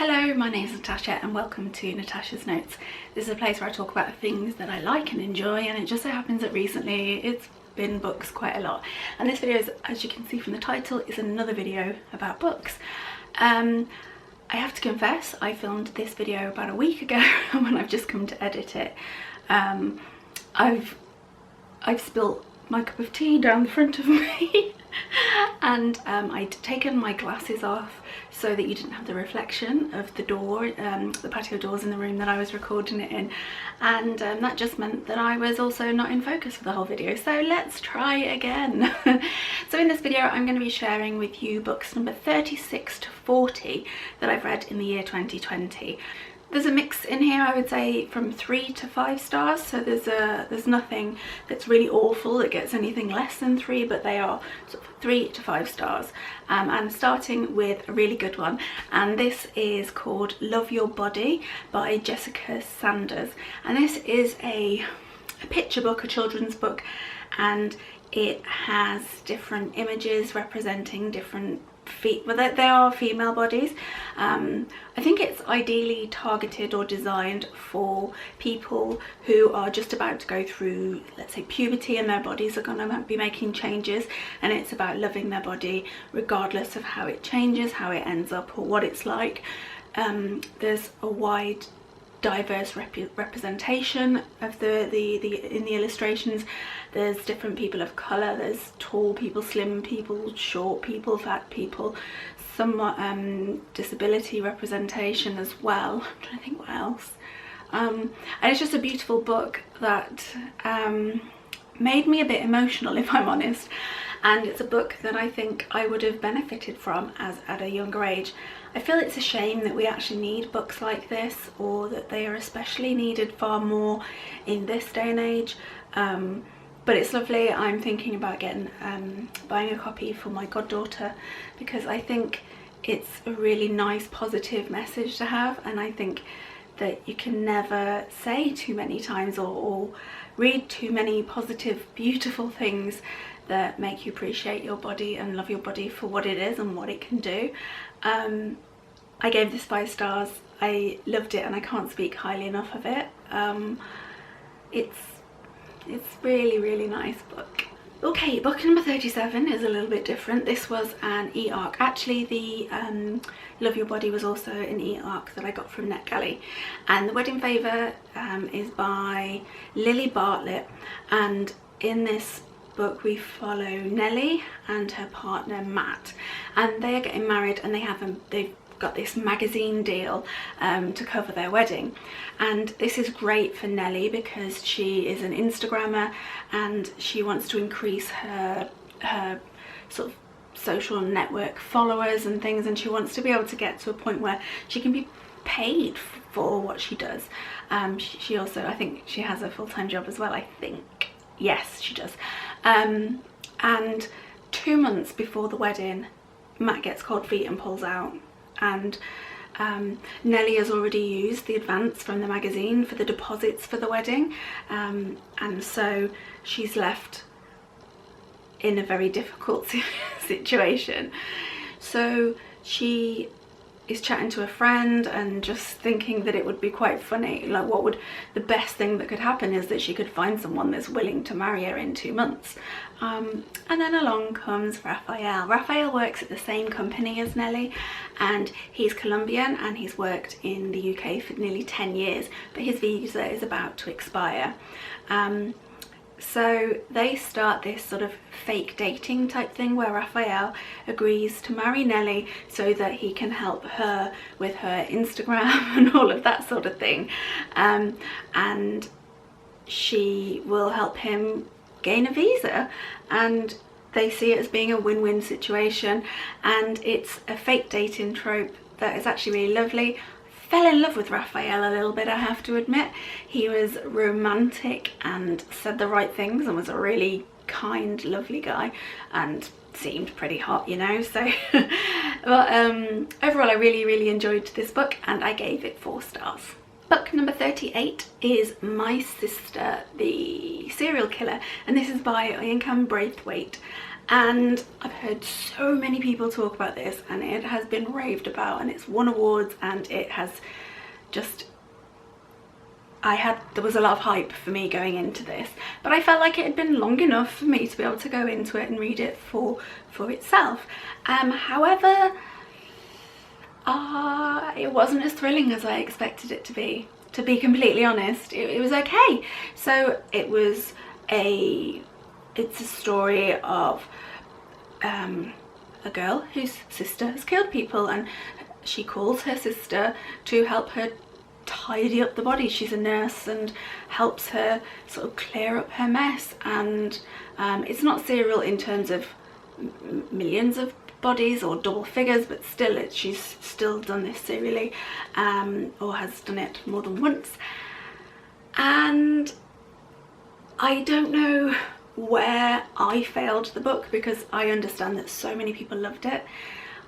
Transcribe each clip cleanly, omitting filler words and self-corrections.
Hello, my name is Natasha and welcome to Natasha's Notes. This is a place where I talk about things that I like and enjoy, and it just so happens that recently it's been books quite a lot. And this video, as you can see from the title, is another video about books. I have to confess, I filmed this video about a week ago when I've just come to edit it. I've spilt my cup of tea down the front of me and I'd taken my glasses off so that you didn't have the reflection of the door, the patio doors in the room that I was recording it in, and that just meant that I was also not in focus for the whole video, so let's try again. So in this video I'm going to be sharing with you books number 36 to 40 that I've read in the year 2020. There's a mix in here, I would say, from 3 to 5 stars, so there's nothing that's really awful that gets anything less than 3, but they are sort of 3 to 5 stars. And starting with a really good one, and this is called Love Your Body by Jessica Sanders, and this is a picture book, a children's book, and it has different images representing different well, they are female bodies. I think it's ideally targeted or designed for people who are just about to go through, let's say, puberty, and their bodies are going to be making changes, and it's about loving their body regardless of how it changes, how it ends up, or what it's like. There's a wide diverse representation of in the illustrations. There's different people of colour, there's tall people, slim people, short people, fat people, somewhat disability representation as well. I'm trying to think what else. And it's just a beautiful book that made me a bit emotional, if I'm honest, and it's a book that I think I would have benefited from at a younger age. I feel it's a shame that we actually need books like this, or that they are especially needed far more in this day and age. But it's lovely. I'm thinking about buying a copy for my goddaughter, because I think it's a really nice positive message to have, and I think that you can never say too many times or read too many positive, beautiful things that make you appreciate your body and love your body for what it is and what it can do. I gave this 5 stars. I loved it and I can't speak highly enough of it. It's really nice book. Okay, book number 37 is a little bit different. This was an e-arc. Actually, the Love Your Body was also an e-arc that I got from NetGalley. And The Wedding Favour is by Lily Bartlett, and in this book we follow Nellie and her partner Matt, and they are getting married, and they've got this magazine deal to cover their wedding. And this is great for Nellie because she is an Instagrammer and she wants to increase her sort of social network followers and things, and she wants to be able to get to a point where she can be paid for what she does. She also, I think she has a full-time job as well, I think. Yes, she does. And 2 months before the wedding, Matt gets cold feet and pulls out, and Nellie has already used the advance from the magazine for the deposits for the wedding, and so she's left in a very difficult situation. So she is chatting to a friend and just thinking that it would be quite funny, like the best thing that could happen is that she could find someone that's willing to marry her in 2 months. And then along comes Raphael. Raphael works at the same company as Nellie, and he's Colombian and he's worked in the UK for nearly 10 years, but his visa is about to expire. So they start this sort of fake dating type thing where Raphael agrees to marry Nellie so that he can help her with her Instagram and all of that sort of thing, and she will help him gain a visa, and they see it as being a win-win situation. And it's a fake dating trope that is actually really lovely. Fell in love with Raphael a little bit, I have to admit. He was romantic and said the right things and was a really kind, lovely guy, and seemed pretty hot, you know, so but overall I really enjoyed this book and I gave it 4 stars. Book number 38 is My Sister, the Serial Killer, and this is by Ian Braithwaite. And I've heard so many people talk about this, and it has been raved about, and it's won awards, and it has just, there was a lot of hype for me going into this, but I felt like it had been long enough for me to be able to go into it and read it for itself. However, it wasn't as thrilling as I expected it to be completely honest. It was okay. So it's a story of a girl whose sister has killed people, and she calls her sister to help her tidy up the body. She's a nurse and helps her sort of clear up her mess, and it's not serial in terms of millions of bodies or double figures, but still she's still done this serially, or has done it more than once. And I don't know where I failed the book, because I understand that so many people loved it.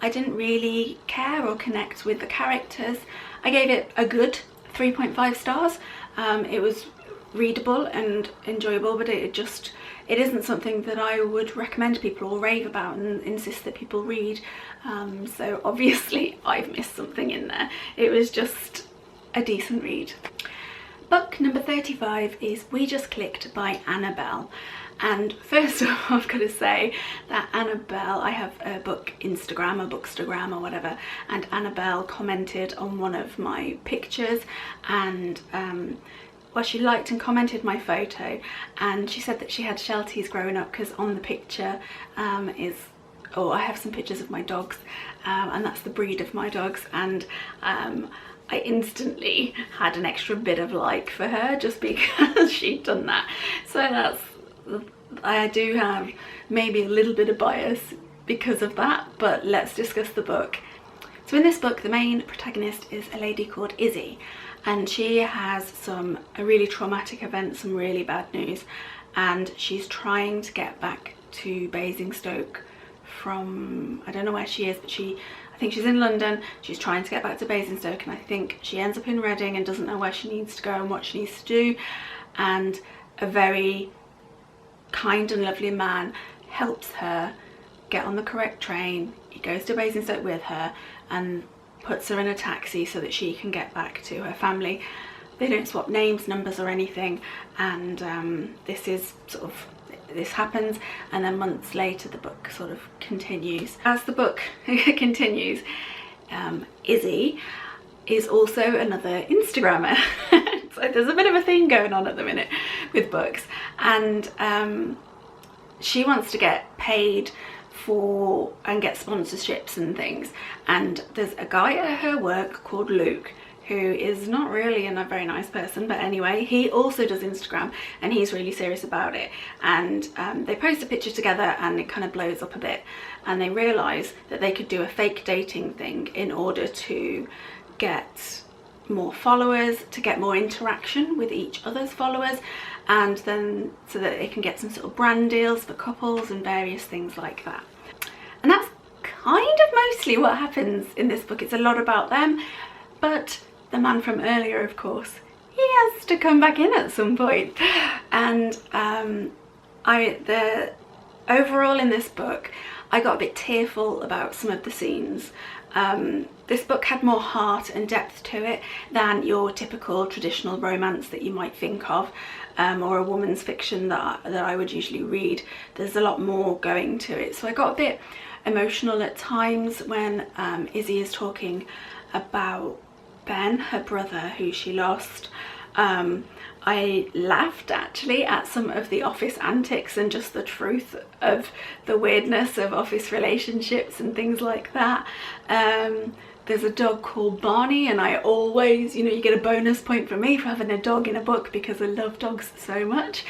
I didn't really care or connect with the characters. I gave it a good 3.5 stars. It was readable and enjoyable, but it isn't something that I would recommend people or rave about and insist that people read. So obviously I've missed something in there. It was just a decent read. Book number 35 is We Just Clicked by Annabelle. And first of all, I've got to say that Annabelle, I have a book Instagram, a bookstagram or whatever, and Annabelle commented on one of my pictures, and well, she liked and commented my photo, and she said that she had Shelties growing up, because on the picture I have some pictures of my dogs, and that's the breed of my dogs, and I instantly had an extra bit of like for her just because she'd done that. So I do have maybe a little bit of bias because of that, but let's discuss the book. So in this book, the main protagonist is a lady called Izzy, and she has a really traumatic event, some really bad news, and she's trying to get back to Basingstoke from, I don't know where she is, but I think she's in London. She's trying to get back to Basingstoke, and I think she ends up in Reading and doesn't know where she needs to go and what she needs to do, and a very kind and lovely man helps her get on the correct train. He goes to Basingstoke with her and puts her in a taxi so that she can get back to her family. They don't swap names, numbers or anything, and this happens, and then months later the book sort of continues. As the book continues, Izzy is also another Instagrammer. So there's a bit of a theme going on at the minute with books, and she wants to get paid for and get sponsorships and things, and there's a guy at her work called Luke who is not really a very nice person, but anyway, he also does Instagram and he's really serious about it, and they post a picture together and it kind of blows up a bit, and they realise that they could do a fake dating thing in order to get more followers, to get more interaction with each other's followers, and then so that they can get some sort of brand deals for couples and various things like that. And that's kind of mostly what happens in this book. It's a lot about them, but the man from earlier, of course, he has to come back in at some point. And overall in this book, I got a bit tearful about some of the scenes. This book had more heart and depth to it than your typical traditional romance that you might think of, or a woman's fiction that I would usually read. There's a lot more going to it. So I got a bit emotional at times when Izzy is talking about Ben, her brother, who she lost. I laughed actually at some of the office antics and just the truth of the weirdness of office relationships and things like that. There's a dog called Barney, and I always, you get a bonus point from me for having a dog in a book because I love dogs so much.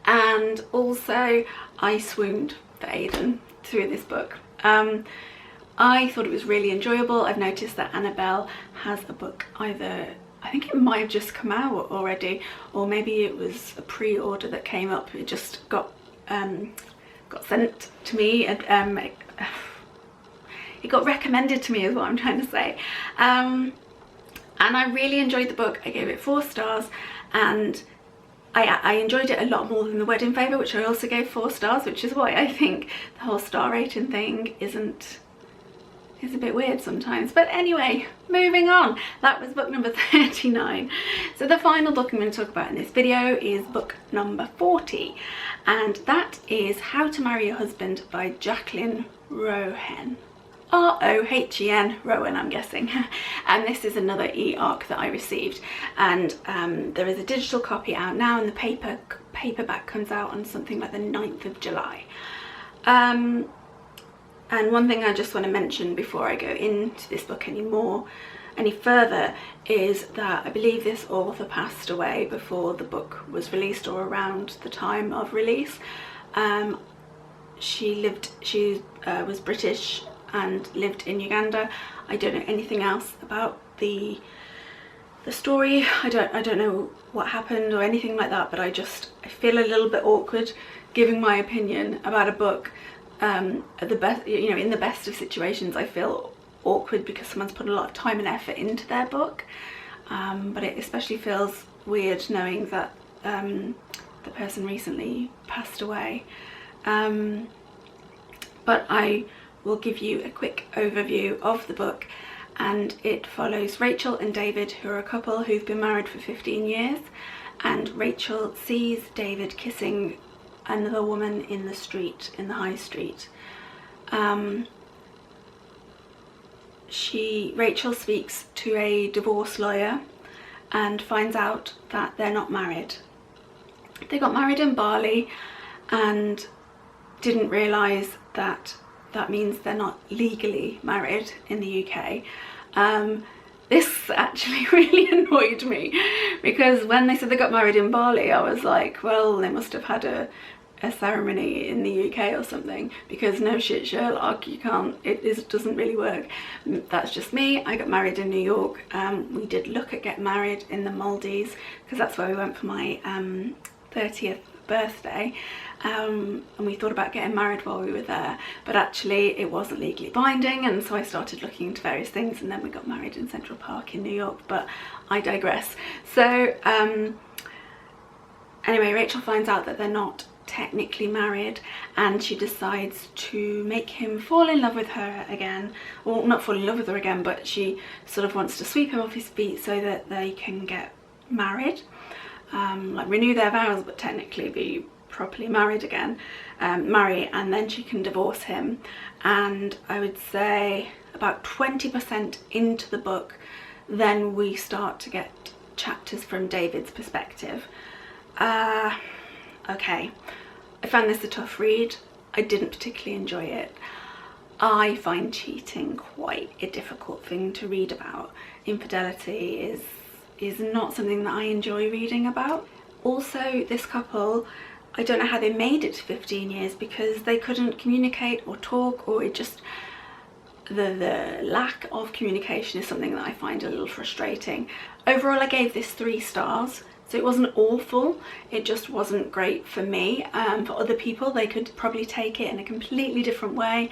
And also I swooned for Aidan through this book. I thought it was really enjoyable. I've noticed that Annabelle has a book either, I think it might have just come out already, or maybe it was a pre-order that came up. It just got sent to me, and it got recommended to me is what I'm trying to say. And I really enjoyed the book. I gave it 4 stars, and I enjoyed it a lot more than The Wedding Favour, which I also gave 4 stars, which is why I think the whole star rating thing is a bit weird sometimes. But anyway, moving on. That was book number 39. So the final book I'm going to talk about in this video is book number 40, and that is How to Marry Your Husband by Jacqueline Rohen. R-O-H-E-N, Rowan, I'm guessing. And this is another e-arc that I received, and there is a digital copy out now, and the paperback comes out on something like the 9th of July. And one thing I just want to mention before I go into this book any further is that I believe this author passed away before the book was released, or around the time of release. She was British and lived in Uganda. I don't know anything else about the story. I don't know what happened or anything like that, but I feel a little bit awkward giving my opinion about a book. At the best, you know, in the best of situations, I feel awkward because someone's put a lot of time and effort into their book, but it especially feels weird knowing that the person recently passed away. But I will give you a quick overview of the book, and it follows Rachel and David, who are a couple who've been married for 15 years, and Rachel sees David kissing another woman in the street, in the high street. Rachel speaks to a divorce lawyer and finds out that they're not married. They got married in Bali and didn't realise that means they're not legally married in the UK. This actually really annoyed me, because when they said they got married in Bali, I was like, well, they must have had a ceremony in the UK or something, because no shit, Sherlock, you can't, it doesn't really work. That's just me. I got married in New York. We did look at getting married in the Maldives, because that's where we went for my 30th birthday, and we thought about getting married while we were there, but actually it wasn't legally binding, and so I started looking into various things, and then we got married in Central Park in New York, but I digress. So anyway, Rachel finds out that they're not technically married, and she decides to make him fall in love with her again. Well, not fall in love with her again, but she sort of wants to sweep him off his feet so that they can get married, like renew their vows, but technically be properly married again, marry, and then she can divorce him. And I would say about 20% into the book, then we start to get chapters from David's perspective. Okay, I found this a tough read. I didn't particularly enjoy it. I find cheating quite a difficult thing to read about. Infidelity is not something that I enjoy reading about. Also, this couple, I don't know how they made it to 15 years, because they couldn't communicate or talk, or it just, the lack of communication is something that I find a little frustrating. Overall, I gave this 3 stars. So it wasn't awful, it just wasn't great for me. For other people, they could probably take it in a completely different way.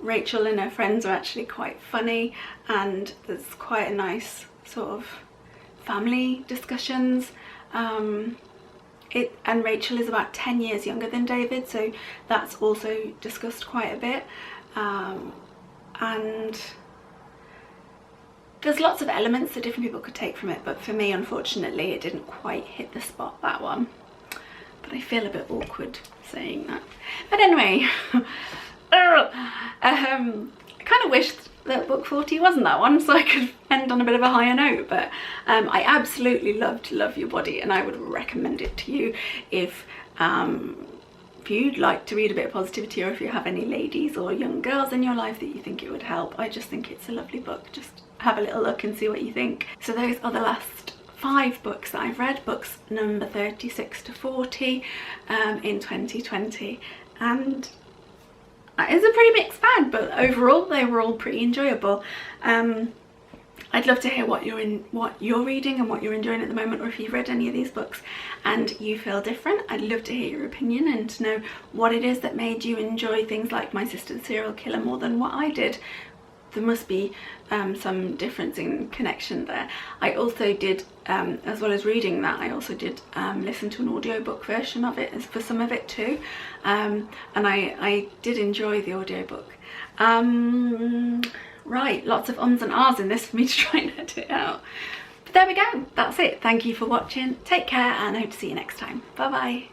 Rachel and her friends are actually quite funny, and there's quite a nice sort of family discussions. And Rachel is about 10 years younger than David, so that's also discussed quite a bit. And there's lots of elements that different people could take from it, but for me, unfortunately, it didn't quite hit the spot, that one. But I feel a bit awkward saying that. But anyway, I kind of wished that book 40 wasn't that one, so I could end on a bit of a higher note. But I absolutely loved Love Your Body, and I would recommend it to you if you'd like to read a bit of positivity, or if you have any ladies or young girls in your life that you think it would help. I just think it's a lovely book. Just have a little look and see what you think. So those are the last 5 books that I've read, books number 36 to 40 in 2020, and it's a pretty mixed bag, but overall they were all pretty enjoyable. I'd love to hear what you're reading and what you're enjoying at the moment, or if you've read any of these books and you feel different. I'd love to hear your opinion and to know what it is that made you enjoy things like My Sister's Serial Killer more than what I did. there must be some difference in connection there. I also did, as well as reading that, I also did listen to an audiobook version of it for some of it too, and I did enjoy the audiobook. Right, lots of ums and ahs in this for me to try and edit it out. But there we go, that's it. Thank you for watching, take care, and I hope to see you next time. Bye bye.